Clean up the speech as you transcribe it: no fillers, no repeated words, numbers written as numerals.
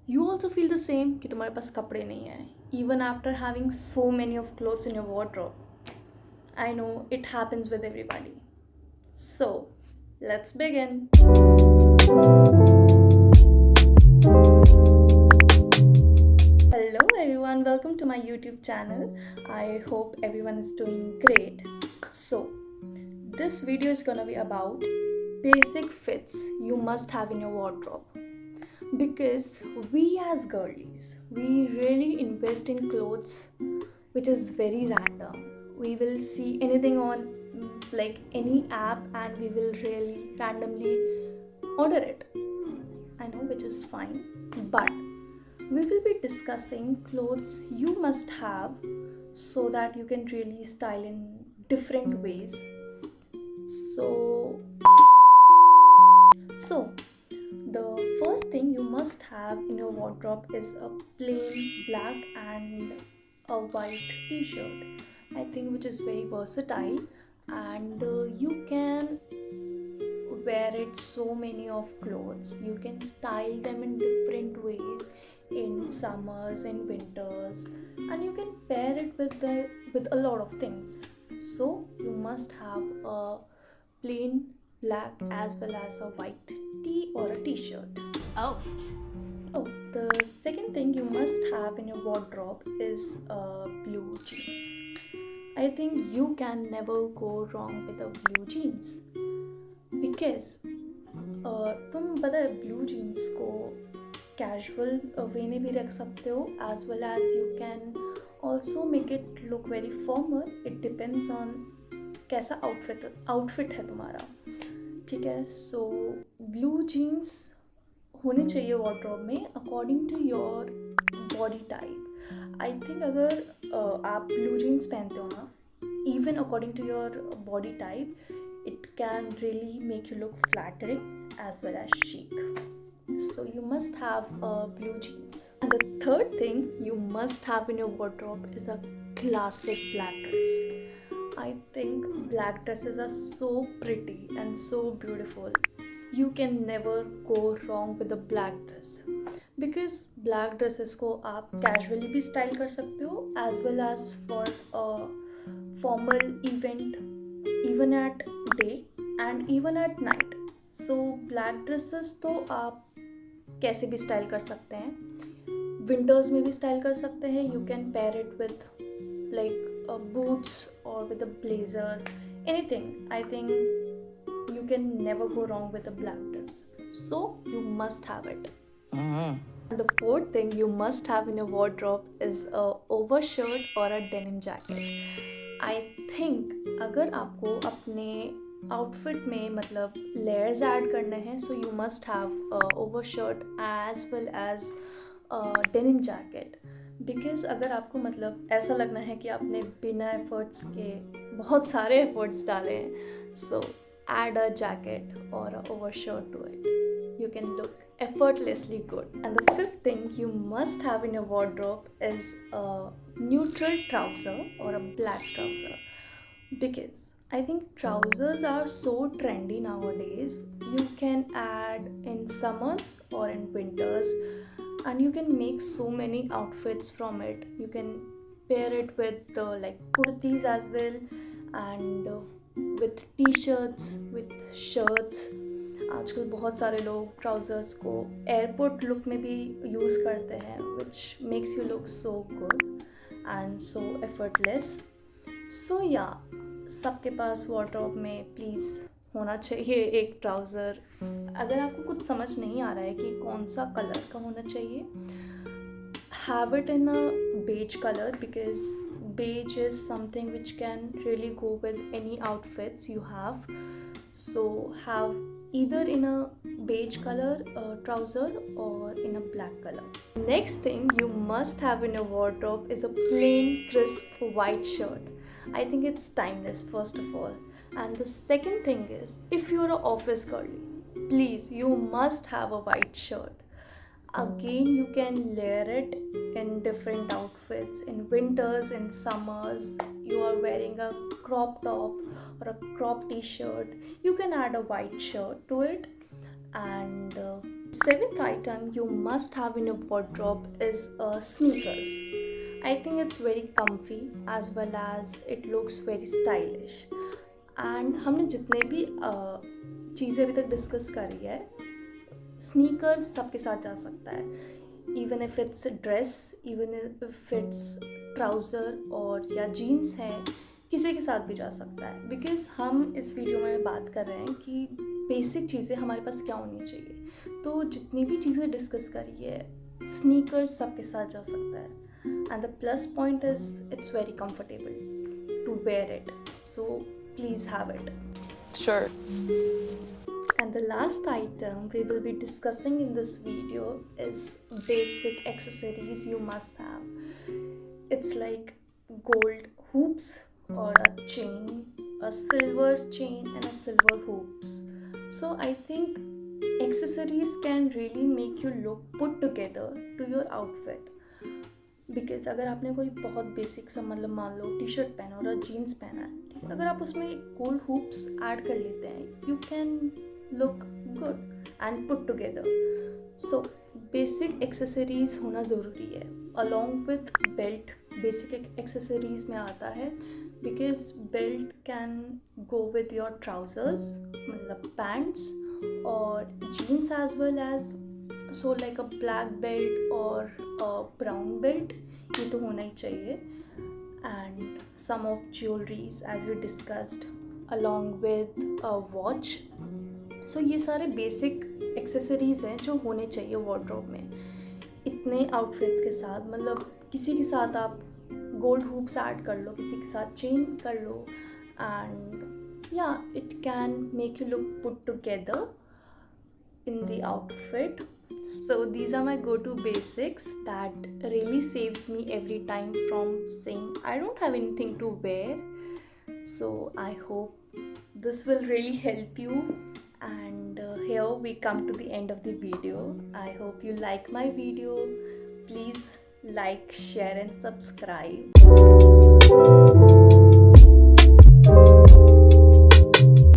You also feel the same कि तुम्हारे पास कपड़े नहीं है even after having so many of clothes in your wardrobe. I know it happens with everybody. So, let's begin. Hello everyone, welcome to my YouTube channel. I hope everyone is doing great. So, this video is gonna be about basic fits you must have in your wardrobe. Because we as girlies, we really invest in clothes which is very random. We will see anything on like any app and we will really randomly order it. I know, which is fine, but we will be discussing clothes you must have so that you can really style in different ways. So, so the first thing you must have in your wardrobe is a plain black and a white t-shirt. I think which is very versatile and you can wear it so many of clothes. You can style them in different ways in summers and winters, and you can pair it with a lot of things. So you must have a plain black as well as a white tee or a t-shirt. Oh, So the second thing you must have in your wardrobe is blue jeans. I think you can never go wrong with a blue jeans because तुम पता है blue jeans को casual way में भी रख सकते हो as well as you can also make it look very formal. It depends on कैसा आउटफिट है तुम्हारा. ठीक है, सो ब्लू जीन्स होने चाहिए वार्डरोब में according to your body type. I think अगर आप ब्लू जीन्स पहनते हो ना, even according to your body type, it can really make you look flattering as well as chic. So you must have blue jeans. And the third thing you must have in your wardrobe is a classic black dress. I think black dresses are so pretty and so beautiful. You can never go wrong with a black dress because black dresses को आप casually भी style कर सकते हो as well as for a formal event even at day and even at night. So black dresses तो आप कैसे भी स्टाइल कर सकते हैं. विंटर्स में भी स्टाइल कर सकते हैं. You can pair it with like boots और with a blazer, anything. I think you can never go wrong with a black dress. So you must have it. And the fourth thing you must have in your wardrobe is a overshirt or a denim jacket. I think अगर आपको अपने outfit में मतलब layers add करने हैं so you must have overshirt as well as denim jacket. Because अगर आपको मतलब ऐसा लगना है कि आपने बिना एफर्ट्स के बहुत सारे एफर्ट्स डाले हैं, सो add a jacket or a overshirt to it. You can look effortlessly good. And the fifth thing you must have in your wardrobe is a neutral trouser or a black trouser. Because I think trousers are so trendy nowadays. You can add in summers or in winters and you can make so many outfits from it. You can pair it with like kurtis as well and with t-shirts with shirts. आजकल बहुत सारे लोग trousers को airport look में भी use करते हैं which makes you look so good and so effortless. So या सबके पास वार्डरोब में प्लीज़ होना चाहिए एक ट्राउज़र. अगर आपको कुछ समझ नहीं आ रहा है कि कौन सा कलर का होना चाहिए, have it in a beige colour because beige is something which can really go with any outfits you have. So have either in a beige color trouser or in a black color. Next thing you must have in your wardrobe is a plain crisp white shirt. I think it's timeless first of all. And the second thing is, if you're an office girly, please you must have a white shirt. Again, you can layer it in different outfits. In winters, in summers, you are wearing a crop top or a crop t-shirt, you can add a white shirt to it. And Seventh item you must have in your wardrobe is sneakers. I think it's very comfy as well as it looks very stylish. And हमने जितने भी चीज़ें अभी तक discuss करी है, sneakers सबके साथ जा सकता है. Even if it's dress, even if it's trouser और या जीन्स है, किसी के साथ भी जा सकता है. बिकॉज हम इस वीडियो में बात कर रहे हैं कि बेसिक चीज़ें हमारे पास क्या होनी चाहिए. तो जितनी भी चीज़ें डिस्कस करी है, स्नीकर्स सबके साथ जा सकता है. And the plus point is it's very comfortable to wear it. So please have it. Sure. And the last item we will be discussing in this video is basic accessories you must have. It's like gold hoops or a chain, a silver chain and a silver hoops. So I think accessories can really make you look put together to your outfit. Because अगर आपने कोई बहुत basic सा, मतलब मान लो T shirt पहना और jeans पहना है, ठीक है, अगर आप उसमें गोल्ड हुप्स ऐड कर लेते हैं, you can look good and put together. So basic accessories होना ज़रूरी है. Along with belt basic accessories में आता है, because belt can go with your trousers, मतलब पैंट्स और jeans as well as. So like a black belt और brown belt, ये तो होना ही चाहिए. And some of jewelleries as we discussed along with a watch. So ये सारे बेसिक एक्सेसरीज हैं जो होने चाहिए वार्डरोब में. इतने आउटफिट्स के साथ, मतलब किसी के साथ आप गोल्ड हुप्स ऐड कर लो, किसी के साथ चेन कर लो, एंड या it can make you look put together in the outfit. So these are my go-to basics that really saves me every time from saying I don't have anything to wear. So I hope this will really help you. And here we come to the end of the video. I hope you like my video. Please like, share and subscribe.